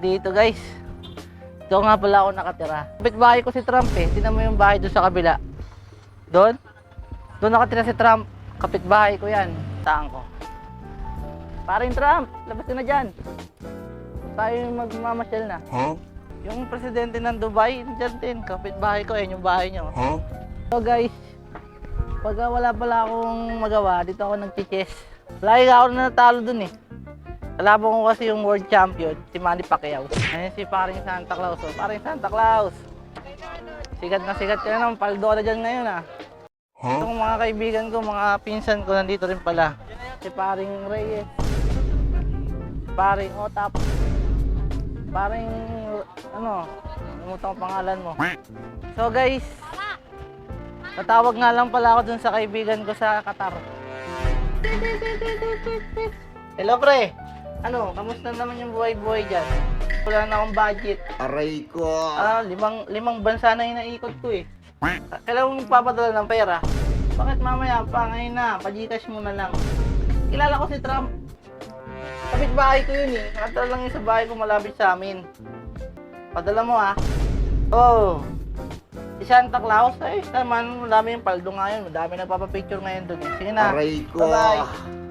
Dito guys. Dito nga pala ako nakatira. Kapitbahay ko si Trump eh. Tingnan mo yung bahay doon sa kabila. Doon? Doon nakatira si Trump. Kapitbahay ko yan. Saan ko? Paring Trump, labas ka na dyan. Tayo magmamasyal na. Huh? Yung presidente ng Dubai, dyan din. Kapitbahay ko, yan yung bahay nyo. Huh? So guys, pag wala pala akong magawa, dito ako nag-chess. Lagi ako na natalo dun eh. Kalaban ko kasi yung world champion, si Manny Pacquiao. Ayun si paring Santa Claus. Oh. Paring Santa Claus. Sigat ka na naman, paldo ka na dyan ngayon ah. Huh? Itong mga kaibigan ko, mga pinsan ko, nandito rin pala. Si paring Reyes. Si paring Otap. Paring, nalimutan ko pangalan mo. So guys, tatawag nga lang pala ako dun sa kaibigan ko sa Qatar. Hello pre! Kamusta naman yung buhay-buhay dyan? Wala na akong budget. Aray ko. Limang bansa na yung naikot ko eh. Kailangan mong papadala ng pera. Bakit mamaya pa? Ngayon na, pa-Gcash mo na lang. Kilala ko si Trump. Kapit-bahay ko yun eh. Nakatala lang yun sa bahay ko malapit sa amin. Padala mo ah. Oh. Si Santa Claus, ay naman, madami yung paldo ngayon. Madami nagpapapicture ngayon doon eh. Sige na. Aray ko. Bye-bye.